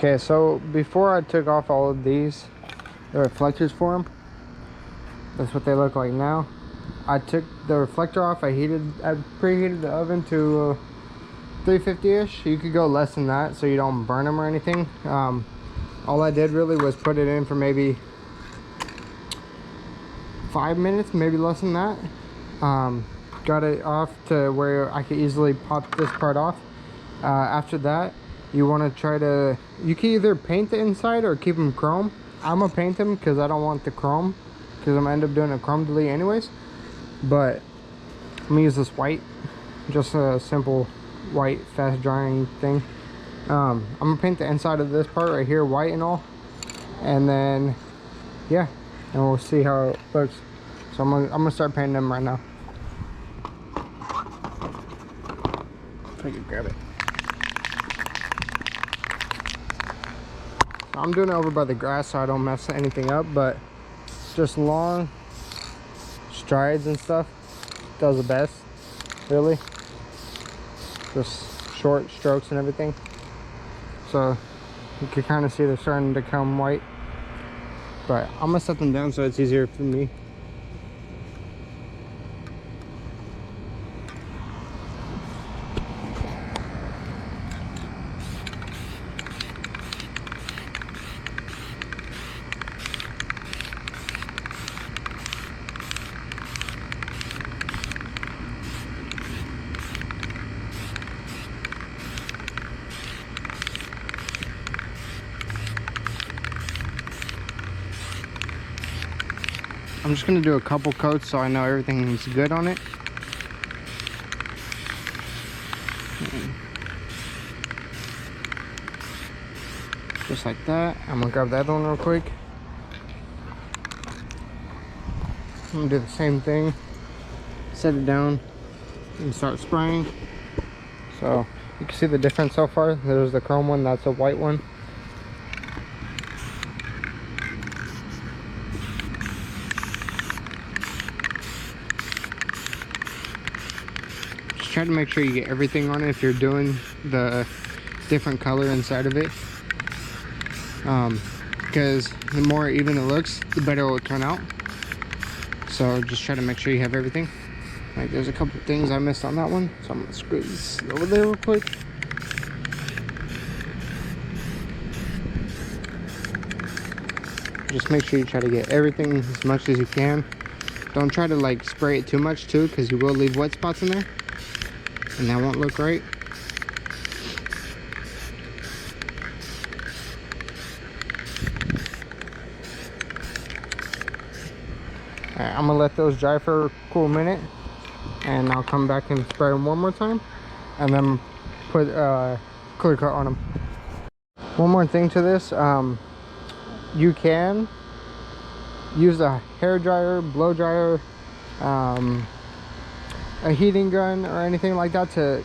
Okay, so before I took off all of these, the reflectors for them, that's what they look like now. I took the reflector off. I preheated the oven to 350-ish. You could go less than that so you don't burn them or anything. All I did really was put it in for maybe 5 minutes, maybe less than that. Got it off to where I could easily pop this part off. After that, you want to you can either paint the inside or keep them chrome. I'm gonna paint them because I don't want the chrome, because I'm gonna end up doing a chrome delete anyways. But I'm gonna use this white, just a simple white fast drying thing. I'm gonna paint the inside of this part right here white and all, and then yeah, and we'll see how it looks. So I'm gonna start painting them right now. If I can grab it. So I'm doing it over by the grass so I don't mess anything up, but just long strides and stuff does the best, really. Just short strokes and everything. So you can kind of see they're starting to come white, but I'm gonna set them down so it's easier for me. I'm just gonna do a couple coats so I know everything's good on it. Just like that. I'm gonna grab the other one real quick. I'm gonna do the same thing. Set it down and start spraying. So you can see the difference so far. There's the chrome one, that's a white one. Try to make sure you get everything on it if you're doing the different color inside of it, because the more even it looks, the better it will turn out. So just try to make sure you have everything. Like, there's a couple things I missed on that one, so I'm gonna screw this over there real quick. Just make sure you try to get everything as much as you can. Don't try to like spray it too much too, because you will leave wet spots in there and that won't look right. Alright, I'm gonna let those dry for a cool minute, and I'll come back and spray them one more time, and then put clear coat on them. One more thing to this, you can use a hair dryer, blow dryer, a heating gun or anything like that to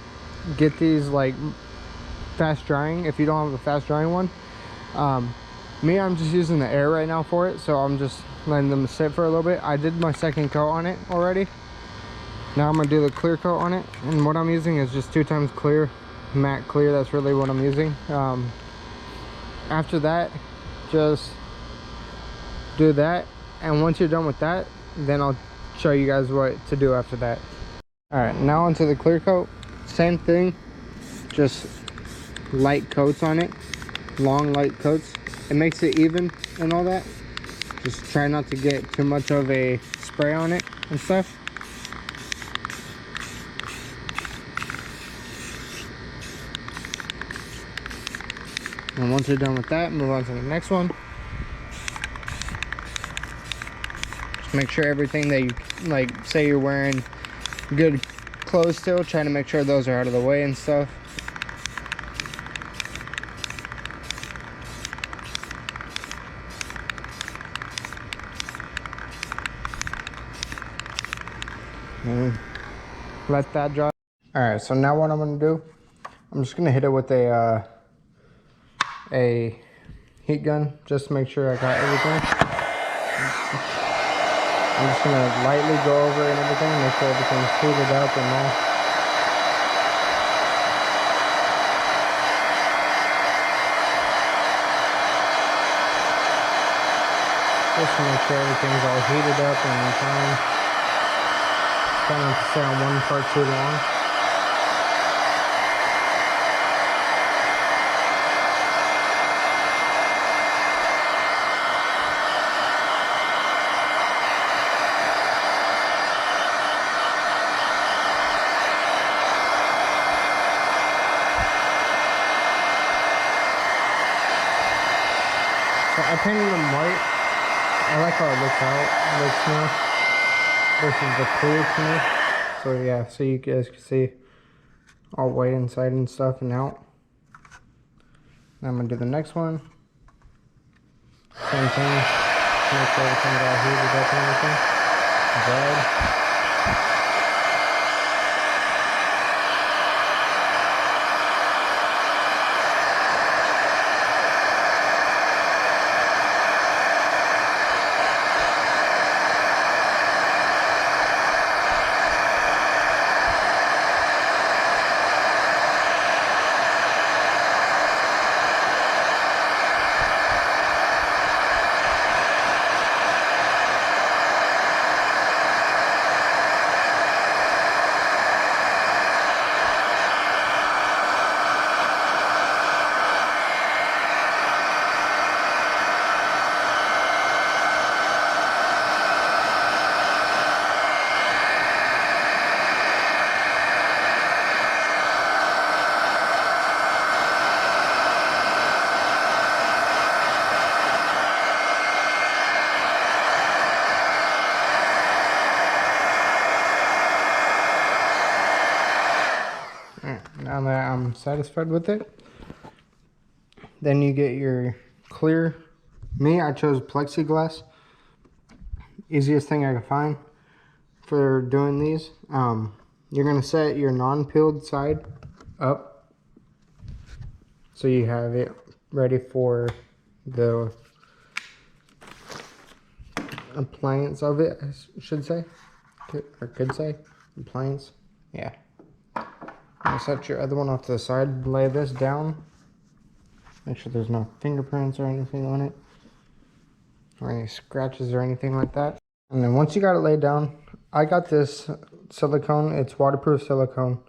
get these like fast drying if you don't have a fast drying one. I'm just using the air right now for it, so I'm just letting them sit for a little bit. I did my second coat on it already. Now I'm gonna do the clear coat on it, and what I'm using is just 2 times clear, matte clear. That's really what I'm using. After that, just do that, and once you're done with that, then I'll show you guys what to do after that. All right, now onto the clear coat. Same thing, just light coats on it, long light coats. It makes it even and all that. Just try not to get too much of a spray on it and stuff. And once you're done with that, move on to the next one. Just make sure everything that you, like, say you're wearing good clothes still, try to make sure those are out of the way and stuff. And let that dry. All right, so now what I'm gonna do, I'm just gonna hit it with a heat gun just to make sure I got everything. I'm just gonna lightly go over it and everything, make sure everything's heated up and all. just to make sure everything's all heated up and fine. Try not to stay on one part too long. So I painted them white. I like how it looks now versus the clear to me. So yeah, so you guys can see all white inside and stuff and out. Now I'm gonna do the next one. Same thing. Make sure everything's all heated up and everything. Dried. Now that I'm satisfied with it, then you get your clear. Me, I chose plexiglass. Easiest thing I could find for doing these. You're gonna set your non-peeled side up so you have it ready for the appliance of it, I should say, or could say appliance. Yeah. Now set your other one off to the side, lay this down, make sure there's no fingerprints or anything on it, or any scratches or anything like that. And then once you got it laid down, I got this silicone, it's waterproof silicone.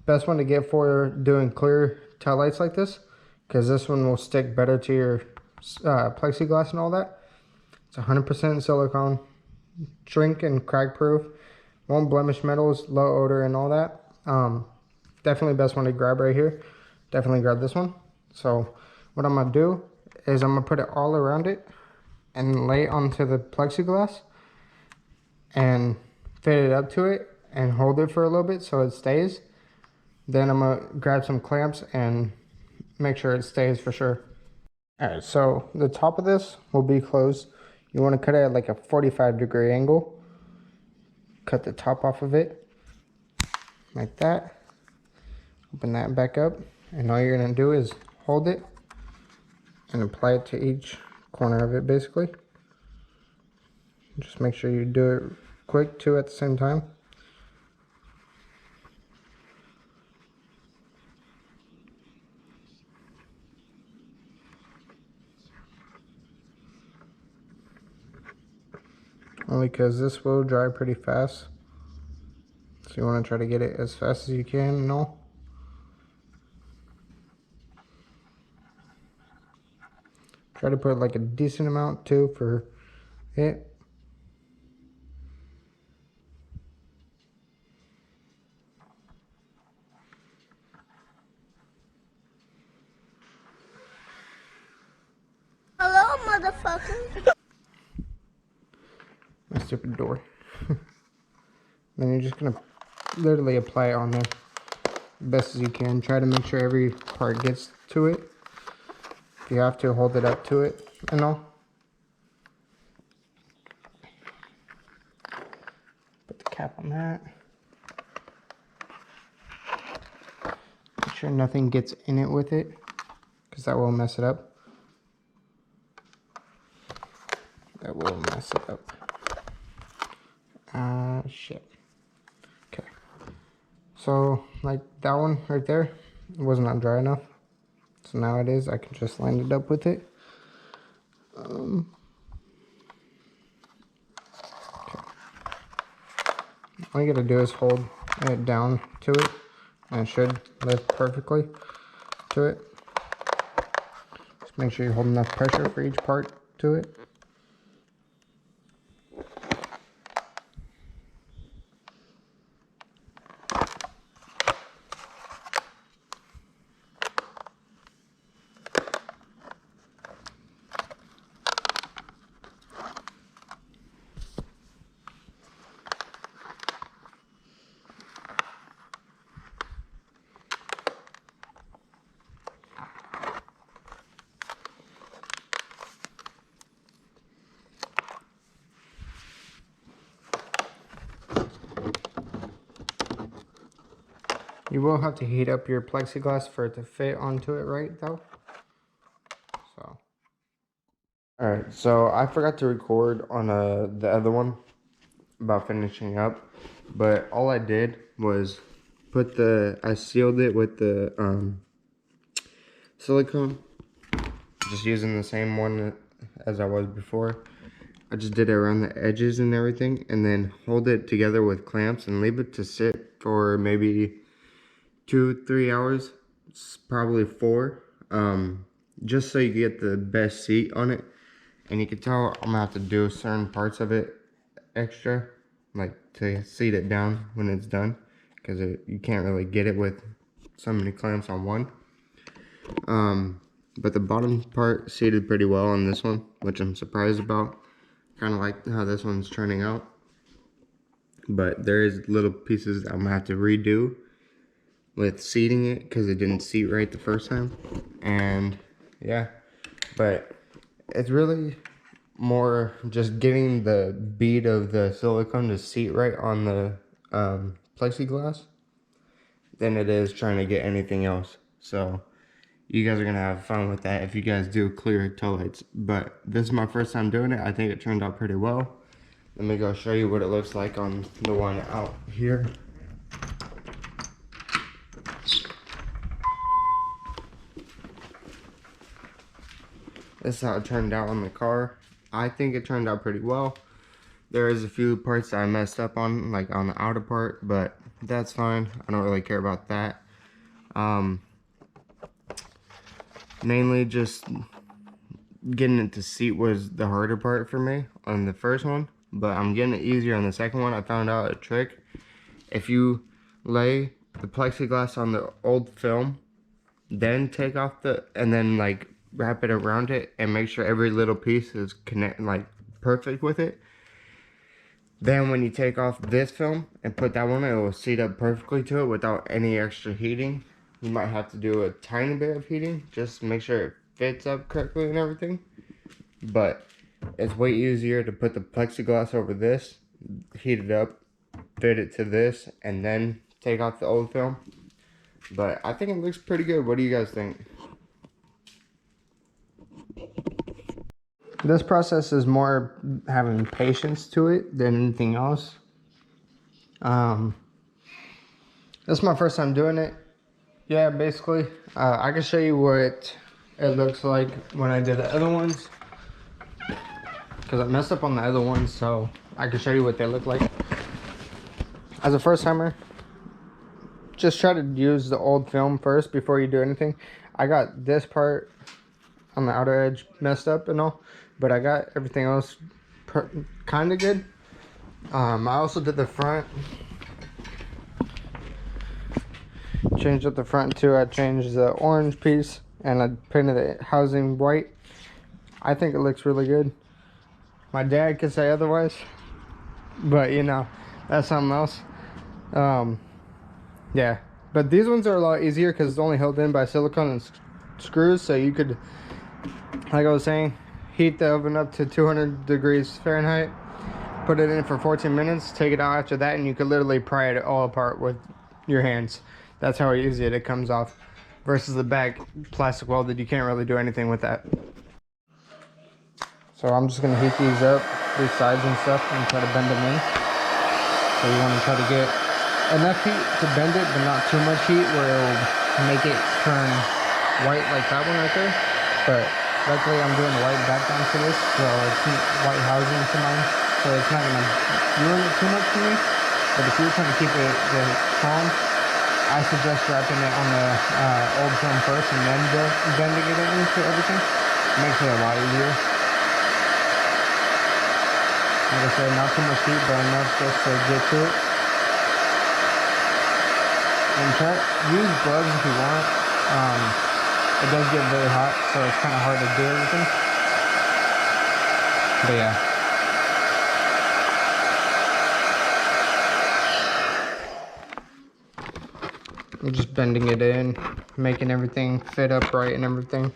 Best one to get for doing clear taillights like this, because this one will stick better to your plexiglass and all that. It's 100% silicone, shrink and crack proof, won't blemish metals, low odor and all that. Definitely best one to grab right here. Definitely grab this one. So what I'm gonna do is I'm gonna put it all around it and lay it onto the plexiglass and fit it up to it and hold it for a little bit so it stays. Then I'm gonna grab some clamps and make sure it stays for sure. All right, so the top of this will be closed. You want to cut it at like a 45-degree angle. Cut the top off of it like that. Open that back up, and all you're gonna do is hold it and apply it to each corner of it basically. Just make sure you do it quick too at the same time. Only because this will dry pretty fast. So you want to try to get it as fast as you can and all. Try to put like a decent amount too for it. Hello, motherfucker. My stupid door. Then you're just gonna literally apply it on there best as you can. Try to make sure every part gets to it. If you have to, hold it up to it and all. Put the cap on that. Make sure nothing gets in it with it, because that will mess it up. That will mess it up. Shit. Okay. So, like that one right there, it was not dry enough. So now it is. I can just line it up with it. all you gotta do is hold it down to it, and it should lift perfectly to it. Just make sure you hold enough pressure for each part to it. You will have to heat up your plexiglass for it to fit onto it right though. So. Alright, so I forgot to record on the other one about finishing up. But all I did was I sealed it with the silicone. Just using the same one as I was before. I just did it around the edges and everything. And then hold it together with clamps and leave it to sit for maybe 2-3 hours, probably 4, just so you get the best seat on it. And you can tell I'm gonna have to do certain parts of it extra, like to seat it down when it's done, because you can't really get it with so many clamps on one. But the bottom part seated pretty well on this one, which I'm surprised about. Kind of like how this one's turning out, but there is little pieces that I'm gonna have to redo with seating it because it didn't seat right the first time. And yeah, but it's really more just getting the bead of the silicone to seat right on the plexiglass than it is trying to get anything else. So you guys are gonna have fun with that if you guys do clear toe lights. But this is my first time doing it. I think it turned out pretty well. Let me go show you what it looks like on the one out here. This is how it turned out on the car. I think it turned out pretty well. There is a few parts that I messed up on, like on the outer part, but that's fine. I don't really care about that. Mainly just getting it to seat was the harder part for me on the first one, but I'm getting it easier on the second one. I found out a trick. If you lay the plexiglass on the old film, then take off and then like wrap it around it and make sure every little piece is perfect with it. Then when you take off this film and put that one, it will seat up perfectly to it without any extra heating. You might have to do a tiny bit of heating just to make sure it fits up correctly and everything. But it's way easier to put the plexiglass over this, heat it up, fit it to this, and then take off the old film. But I think it looks pretty good. What do you guys think? This process is more having patience to it than anything else. This is my first time doing it. Yeah, basically, I can show you what it looks like when I did the other ones, because I messed up on the other ones, so I can show you what they look like. As a first timer, just try to use the old film first before you do anything. I got this part on the outer edge messed up and all, but I got everything else kind of good. I also did the front. Changed up the front too. I changed the orange piece and I painted the housing white. I think it looks really good. My dad could say otherwise, but you know, that's something else. Yeah, but these ones are a lot easier because it's only held in by silicone and screws, so you could, like I was saying, heat the oven up to 200 degrees Fahrenheit, put it in for 14 minutes, take it out after that, and you could literally pry it all apart with your hands. That's how easy it comes off, versus the back plastic welded. You can't really do anything with that. So I'm just gonna heat these up, these sides and stuff, and try to bend them in. So you want to try to get enough heat to bend it, but not too much heat where it will make it turn white like that one right there. But luckily I'm doing the white background to this, so it's white housing to mine, so it's not gonna ruin it too much for me. But if you're trying to keep it strong, I suggest wrapping it on the old film first and then bending it into everything. It makes it a lot easier. Like I said, not too much heat, but enough just to get to it. And use gloves if you want. It does get very hot, so it's kind of hard to do everything. But yeah. I'm just bending it in, making everything fit up right and everything.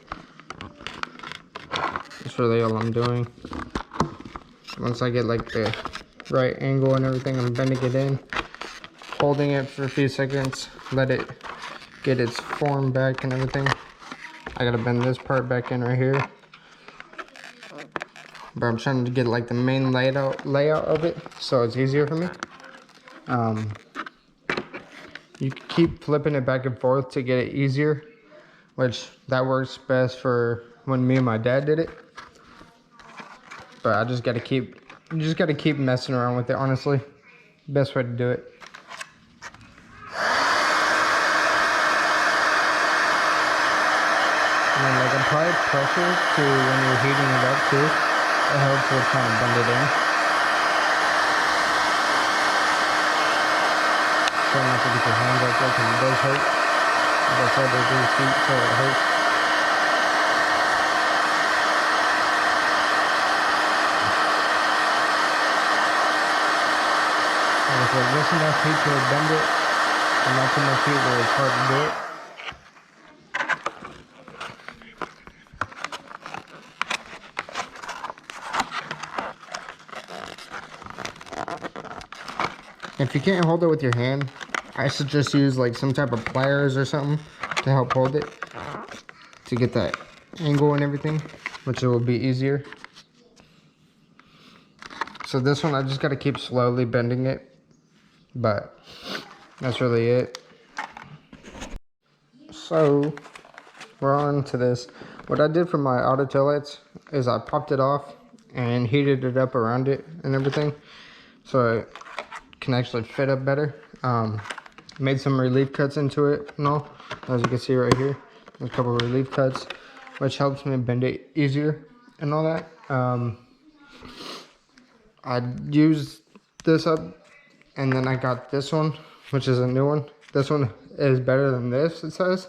That's really all I'm doing. Once I get like the right angle and everything, I'm bending it in, holding it for a few seconds, let it get its form back and everything. I gotta bend this part back in right here. But I'm trying to get like the main layout of it so it's easier for me. You keep flipping it back and forth to get it easier, which that works best for when me and my dad did it. But you just gotta keep messing around with it, honestly. Best way to do it. And then like apply pressure to when you're heating it up too. It helps with trying to bend it in. Try not to get your hands up there because it does hurt. Like I said, they're really sweet, so it hurts. Like I said, just enough heat to bend it, and not too much heat where it's hard to do it. If you can't hold it with your hand, I suggest use like some type of pliers or something to help hold it, to get that angle and everything, which it will be easier. So this one, I just got to keep slowly bending it, but that's really it. So we're on to this. What I did for my auto taillights is I popped it off and heated it up around it and everything, so it can actually fit up better. Made some relief cuts into it and all, as you can see right here. There's a couple of relief cuts, which helps me bend it easier and all that. I used this up, and then I got this one, which is a new one. This one is better than this, it says,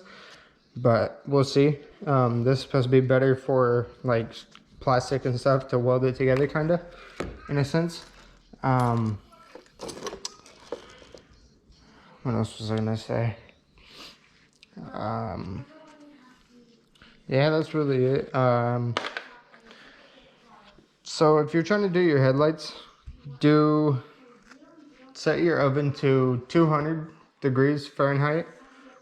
but we'll see. This is supposed to be better for like plastic and stuff to weld it together, kind of, in a sense. What else was I gonna say? Yeah, that's really it. So if you're trying to do your headlights, set your oven to 200 degrees Fahrenheit,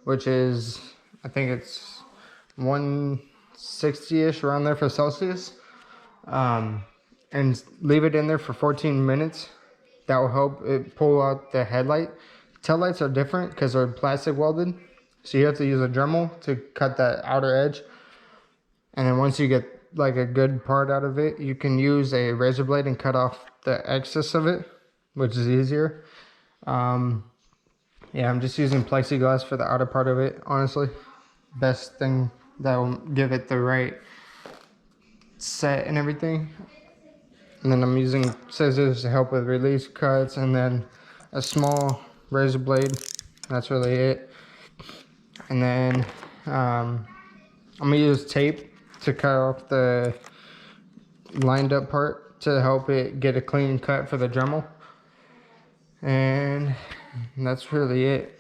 which is, I think it's 160-ish around there for Celsius. And leave it in there for 14 minutes. That will help it pull out the headlight. Taillights are different because they're plastic welded, so you have to use a Dremel to cut that outer edge. And then once you get like a good part out of it, you can use a razor blade and cut off the excess of it, which is easier. Yeah, I'm just using plexiglass for the outer part of it, honestly. Best thing that will give it the right set and everything. And then I'm using scissors to help with release cuts, and then a small razor blade. That's really it. And then I'm gonna use tape to cut off the lined up part to help it get a clean cut for the Dremel. And that's really it.